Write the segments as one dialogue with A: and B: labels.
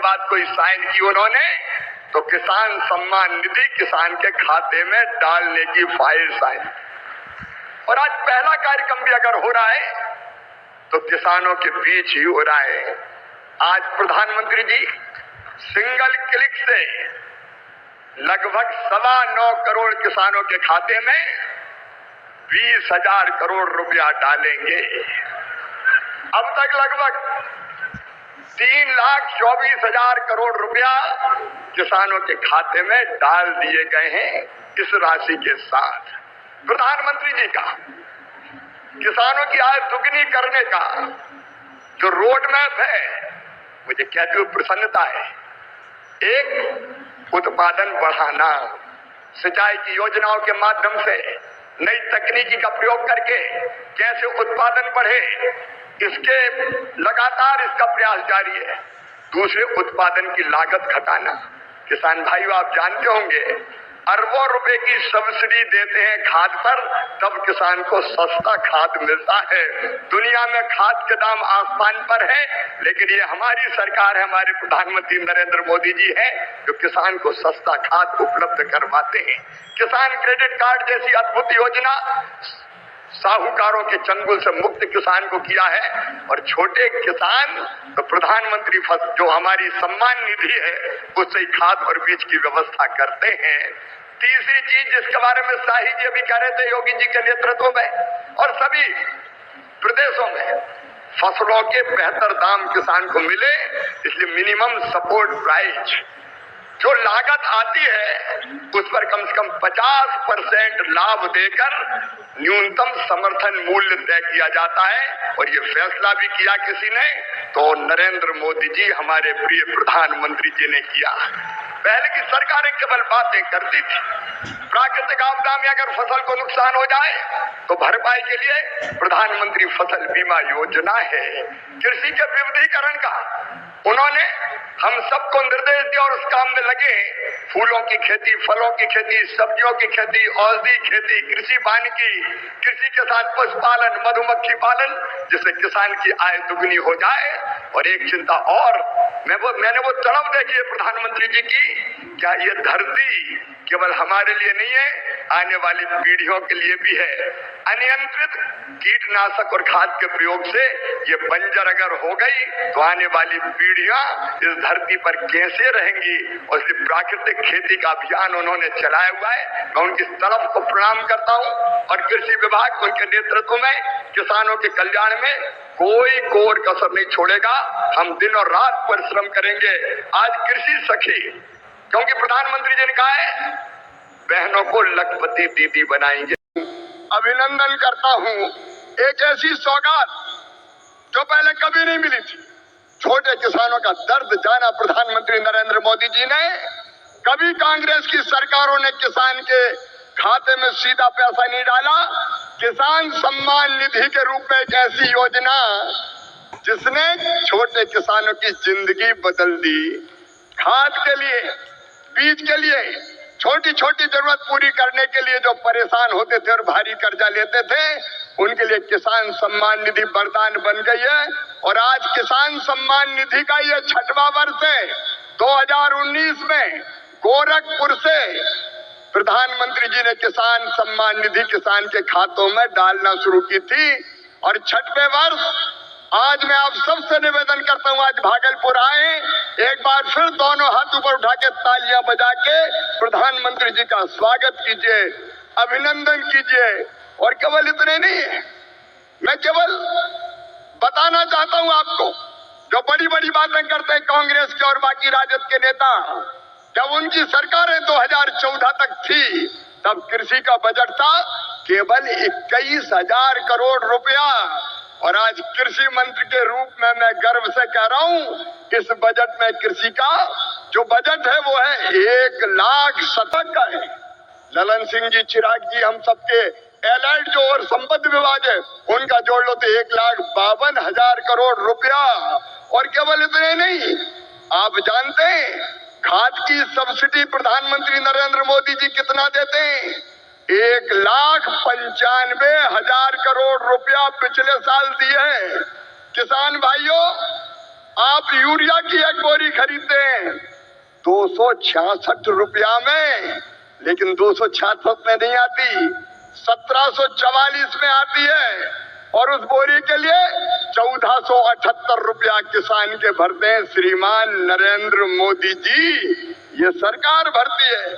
A: बाद कोई साइन की उन्होंने तो किसान सम्मान निधि किसान के खाते में डालने की फाइल साइन। और आज पहला कार्यक्रम भी अगर हो रहा है तो किसानों के बीच ही हो रहा है। आज प्रधानमंत्री जी सिंगल क्लिक से लगभग 9.25 करोड़ किसानों के खाते में 20,000 करोड़ रुपया डालेंगे। अब तक लगभग 3,24,000 करोड़ रुपया किसानों के खाते में डाल दिए गए हैं। इस राशि के साथ प्रधानमंत्री जी का किसानों की आय दुगनी करने का जो रोड मैप है, मुझे कहते हुए प्रसन्नता है। एक, उत्पादन बढ़ाना, सिंचाई की योजनाओं के माध्यम से नई तकनीकी का प्रयोग करके कैसे उत्पादन बढ़े, इसके लगातार इसका प्रयास जारी है। दूसरे, उत्पादन की लागत घटाना। किसान भाइयों, आप जानते होंगे अरबों रुपए की सब्सिडी देते हैं खाद पर, तब किसान को सस्ता खाद मिलता है। दुनिया में खाद के दाम आसमान पर है, लेकिन ये हमारी सरकार है, हमारे प्रधानमंत्री नरेंद्र मोदी जी है जो किसान को सस्ता खाद उपलब्ध करवाते हैं। किसान क्रेडिट कार्ड जैसी अद्भुत योजना साहूकारों के चंगुल से मुक्त किसान को किया है। और छोटे किसान तो प्रधानमंत्री जो हमारी सम्मान निधि है उससे ही खाद और बीज की व्यवस्था करते हैं। तीसरी चीज जिसके बारे में शाही जी अभी कह रहे थे योगी जी के नेतृत्व में और सभी प्रदेशों में फसलों के बेहतर दाम किसान को मिले, इसलिए मिनिमम सपोर्ट प्राइस जो लागत आती है उस पर कम से कम 50% लाभ देकर न्यूनतम समर्थन मूल्य तय किया जाता है। और ये फैसला भी किया किसी ने तो नरेंद्र मोदी जी हमारे प्रिय प्रधानमंत्री जी ने किया। पहले की सरकारें केवल बातें करती थी। प्राकृतिक आपदा में अगर फसल को नुकसान हो जाए तो भरपाई के लिए प्रधानमंत्री फसल बीमा योजना है। कृषि के विविधीकरण का उन्होंने हम सबको निर्देश दिया और उस काम में लगे। फूलों की खेती, फलों की खेती, सब्जियों की खेती, औषधि खेती, कृषि वानिकी, कृषि के साथ पशुपालन, मधुमक्खी पालन, जिससे किसान की आय दुगनी हो जाए। और एक चिंता और, मैंने वो तड़प देखी है प्रधानमंत्री जी की, क्या ये धरती केवल हमारे लिए नहीं है, आने वाली पीढ़ियों के लिए भी है। अनियंत्रित कीटनाशक और खाद के प्रयोग से ये बंजर अगर हो गई तो आने वाली पीढ़ियां इस धरती पर कैसे रहेंगी। और इसलिए प्राकृतिक खेती का अभियान उन्होंने चलाया हुआ है। मैं उनकी तरफ को प्रणाम करता हूं। और कृषि विभाग उनके नेतृत्व में किसानों के कल्याण में कोई कोर कसर नहीं छोड़ेगा। हम दिन और रात परिश्रम करेंगे। आज कृषि सखी, क्योंकि प्रधानमंत्री जी ने कहा है बहनों को लखपति दीदी बनाएंगे। अभिनंदन करता हूं, एक ऐसी सौगात जो पहले कभी नहीं मिली थी। छोटे किसानों का दर्द जाना प्रधानमंत्री नरेंद्र मोदी जी ने। कभी कांग्रेस की सरकारों ने किसान के खाते में सीधा पैसा नहीं डाला। किसान सम्मान निधि के रूप में एक ऐसी योजना जिसने छोटे किसानों की जिंदगी बदल दी। खाद के लिए, बीज के लिए, छोटी छोटी जरूरत पूरी करने के लिए जो परेशान होते थे और भारी कर्जा लेते थे, उनके लिए किसान सम्मान निधि वरदान बन गई है। और आज किसान सम्मान निधि का ये 6वां वर्ष है। 2019 में गोरखपुर से प्रधानमंत्री जी ने किसान सम्मान निधि किसान के खातों में डालना शुरू की थी। और 6वें वर्ष आज मैं आप सबसे निवेदन करता हूं, आज भागलपुर आए, एक बार फिर दोनों हाथ ऊपर उठा के तालियां बजा के प्रधानमंत्री जी का स्वागत कीजिए, अभिनंदन कीजिए। और केवल इतने नहीं है, मैं केवल बताना चाहता हूं आपको, जो बड़ी बड़ी बातें करते हैं कांग्रेस के और बाकी राजद के नेता, जब उनकी सरकारें 2014 तक थी तब कृषि का बजट था केवल 21,000 करोड़ रुपया। और आज कृषि मंत्री के रूप में मैं गर्व से कह रहा हूं, इस बजट में कृषि का जो बजट है वो है 1 लाख शतक का है। ललन सिंह जी, चिराग जी, हम सबके एलाइड जो और संपत्ति विभाग है उनका जोड़ लो तो 1,52,000 करोड़ रुपया। और केवल इतने नहीं, आप जानते हैं खाद की सब्सिडी प्रधानमंत्री नरेंद्र मोदी जी कितना देते हैं? 1,95,000 करोड़ रुपया पिछले साल दिए हैं। किसान भाइयों, आप यूरिया की एक बोरी खरीदते हैं 266 रुपया में, लेकिन 266 में नहीं आती, 1744 में आती है। और उस बोरी के लिए 1478 रुपया किसान के भरते हैं श्रीमान नरेंद्र मोदी जी, ये सरकार भरती है।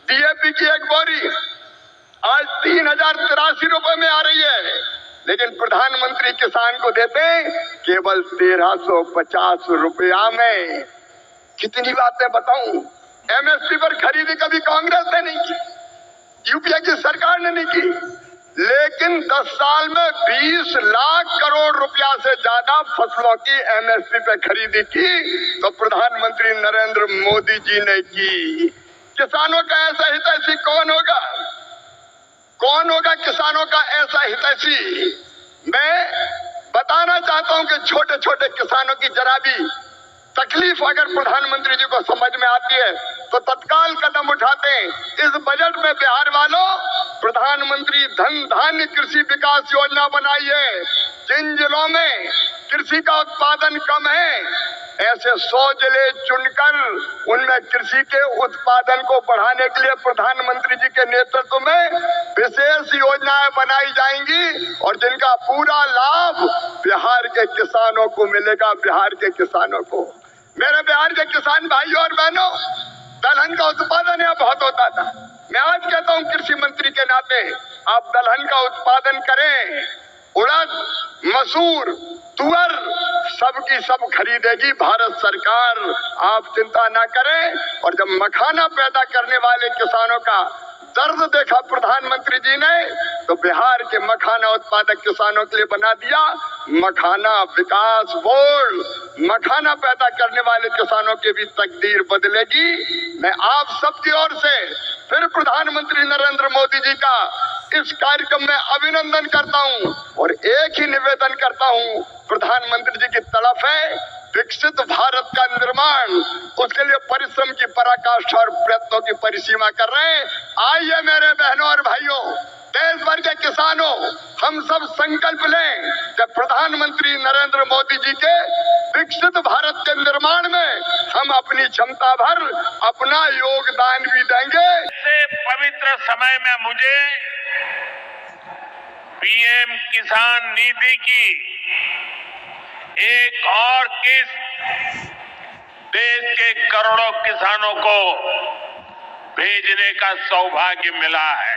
A: डीएपी की एक बोरी आज 3083 रुपए में आ रही है, लेकिन प्रधानमंत्री किसान को देते हैं केवल 1350 रुपया में। कितनी बातें बताऊं। एमएसपी पर खरीदी कभी कांग्रेस ने नहीं की, यूपीए की सरकार ने नहीं की, लेकिन 10 साल में 20 लाख करोड़ रुपया से ज्यादा फसलों की एमएसपी पे खरीदी की तो प्रधानमंत्री नरेंद्र मोदी जी ने की। किसानों का ऐसा हितैषी कौन होगा? कौन होगा किसानों का ऐसा हितैषी? मैं बताना चाहता हूं कि छोटे छोटे किसानों की जरा भी तकलीफ अगर प्रधानमंत्री जी को समझ में आती है तो तत्काल कदम उठाते हैं। इस बजट में बिहार वालों प्रधानमंत्री धन धान्य कृषि विकास योजना बनाई है। जिन जिलों में कृषि का उत्पादन कम है, ऐसे 100 जिले चुनकर उनमें कृषि के उत्पादन को बढ़ाने के लिए प्रधानमंत्री जी के नेतृत्व में विशेष योजनाएं बनाई जाएंगी और जिनका पूरा लाभ बिहार के किसानों को मिलेगा। बिहार के किसानों को, मेरे बिहार के किसान भाइयों और बहनों, दलहन का उत्पादन यहाँ बहुत होता था। मैं आज कहता हूँ कृषि मंत्री के नाते आप दलहन का उत्पादन करें। उड़द, मसूर, तुअर सबकी सब खरीदेगी भारत सरकार, आप चिंता ना करें। और जब मखाना पैदा करने वाले किसानों का दर्द देखा प्रधानमंत्री जी ने तो बिहार के मखाना उत्पादक किसानों के लिए बना दिया मखाना विकास बोर्ड। मखाना पैदा करने वाले किसानों की भी तकदीर बदलेगी। मैं आप सबकी ओर से फिर प्रधानमंत्री नरेंद्र मोदी जी का इस कार्यक्रम में अभिनंदन करता हूं और एक ही निवेदन करता हूं, प्रधानमंत्री जी की तड़प है विकसित भारत का निर्माण, उसके लिए परिश्रम की पराकाष्ठा और प्रयत्नों की परिसीमा कर रहे हैं। आइए मेरे बहनों और भाइयों, देश भर के किसानों, हम सब संकल्प लें कि प्रधानमंत्री नरेंद्र मोदी जी के विकसित भारत के निर्माण में हम अपनी क्षमता भर अपना योगदान भी देंगे।
B: ऐसे पवित्र समय में मुझे पीएम किसान निधि की एक और किस्त देश के करोड़ों किसानों को भेजने का सौभाग्य मिला है।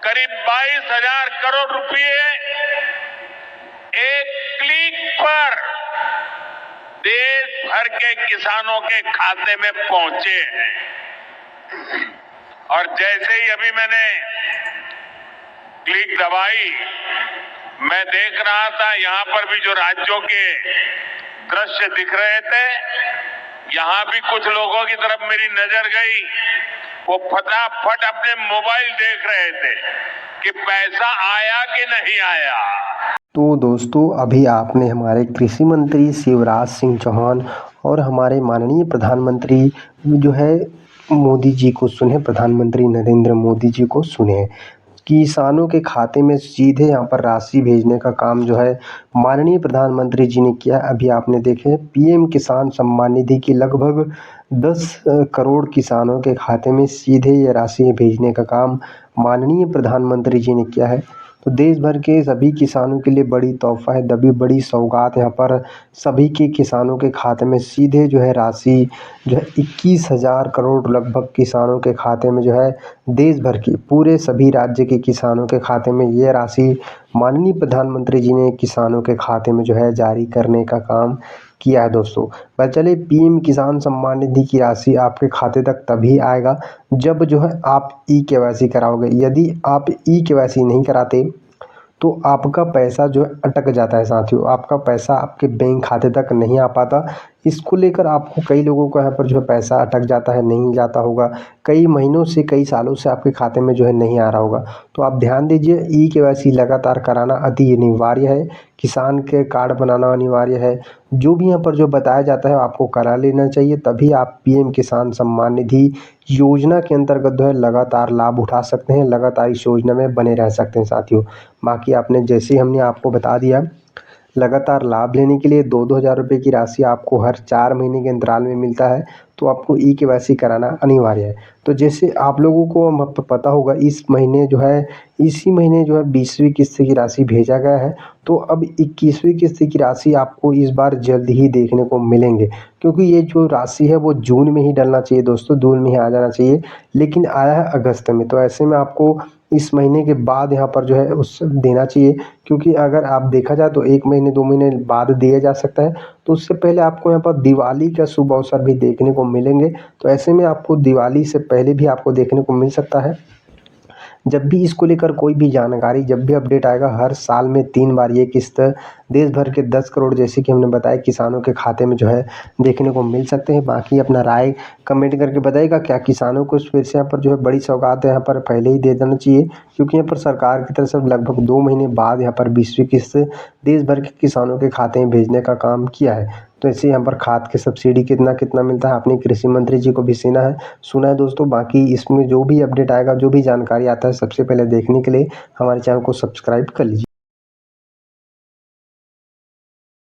B: करीब 22,000 करोड़ रुपए एक क्लिक पर देश भर के किसानों के खाते में पहुंचे हैं। और जैसे ही अभी मैंने क्लिक दबाई, मैं देख रहा था यहाँ पर भी जो राज्यों के दृश्य दिख रहे थे, यहाँ भी कुछ लोगों की तरफ मेरी नजर गई। वो फटाफट अपने मोबाइल देख रहे थे कि पैसा आया कि नहीं आया।
C: तो दोस्तों, अभी आपने हमारे कृषि मंत्री शिवराज सिंह चौहान और हमारे माननीय प्रधानमंत्री जो है मोदी जी को सुने, प्रधानमंत्री नरेंद्र मोदी जी को सुने। किसानों के खाते में सीधे यहाँ पर राशि भेजने का काम जो है माननीय प्रधानमंत्री जी ने किया। अभी आपने देखे पीएम किसान सम्मान निधि की लगभग 10 करोड़ किसानों के खाते में सीधे ये राशि भेजने का काम माननीय प्रधानमंत्री जी ने किया है। तो देश भर के सभी किसानों के लिए बड़ी तोहफा है, दबी बड़ी सौगात यहाँ पर सभी के किसानों के खाते में सीधे जो है राशि जो है 21,000 करोड़ लगभग किसानों के खाते में जो है देश भर के पूरे सभी राज्य के किसानों के खाते में ये राशि माननीय प्रधानमंत्री जी ने किसानों के खाते में जो है जारी करने का काम किया है। दोस्तों, पता चले पीएम किसान सम्मान निधि की राशि आपके खाते तक तभी आएगा जब जो है आप ई-केवाईसी कराओगे। यदि आप ई-केवाईसी नहीं कराते तो आपका पैसा जो है अटक जाता है साथियों, आपका पैसा आपके बैंक खाते तक नहीं आ पाता। इसको लेकर आपको कई लोगों को यहाँ पर जो है पैसा अटक जाता है, नहीं जाता होगा, कई महीनों से कई सालों से आपके खाते में जो है नहीं आ रहा होगा। तो आप ध्यान दीजिए, ई-केवाईसी लगातार कराना अति अनिवार्य है, किसान के कार्ड बनाना अनिवार्य है। जो भी यहाँ पर जो बताया जाता है आपको करा लेना चाहिए, तभी आप पीएम किसान सम्मान निधि योजना के अंतर्गत जो है लगातार लाभ उठा सकते हैं, लगातार इस योजना में बने रह सकते हैं साथियों। बाकी आपने जैसे हमने आपको बता दिया लगातार लाभ लेने के लिए 2-2 हज़ार रुपये की राशि आपको हर 4 महीने के अंतराल में मिलता है, तो आपको ई-केवाईसी कराना अनिवार्य है। तो जैसे आप लोगों को पता होगा इसी महीने जो है 20वीं किस्त की राशि भेजा गया है, तो अब 21वीं किस्त की राशि आपको इस बार जल्द ही देखने को मिलेंगे, क्योंकि ये जो राशि है वो जून में ही डलना चाहिए दोस्तों, जून में ही आ जाना चाहिए, लेकिन आया है अगस्त में। तो ऐसे में आपको इस महीने के बाद यहाँ पर जो है उस देना चाहिए, क्योंकि अगर आप देखा जाए तो 1 महीने 2 महीने बाद दिया जा सकता है, तो उससे पहले आपको यहाँ पर दिवाली का शुभ अवसर भी देखने को मिलेंगे। तो ऐसे में आपको दिवाली से पहले भी आपको देखने को मिल सकता है। जब भी इसको लेकर कोई भी जानकारी, जब भी अपडेट आएगा, हर साल में 3 बार ये किस्त देश भर के 10 करोड़ जैसे कि हमने बताया किसानों के खाते में जो है देखने को मिल सकते हैं। बाकी अपना राय कमेंट करके बताइएगा, क्या किसानों को फिर से यहाँ पर जो है बड़ी सौगात यहाँ पर पहले ही दे देना चाहिए, क्योंकि यहाँ पर सरकार की तरफ से लगभग 2 महीने बाद यहाँ पर 20वीं किस्त देश भर के किसानों के खाते में भेजने का काम किया है। तो ऐसे यहाँ पर खाद के सब्सिडी कितना मिलता है, अपने कृषि मंत्री जी को भी सुना है दोस्तों। बाकी इसमें जो भी अपडेट आएगा, जो भी जानकारी आता है, सबसे पहले देखने के लिए हमारे चैनल को सब्सक्राइब कर लीजिए।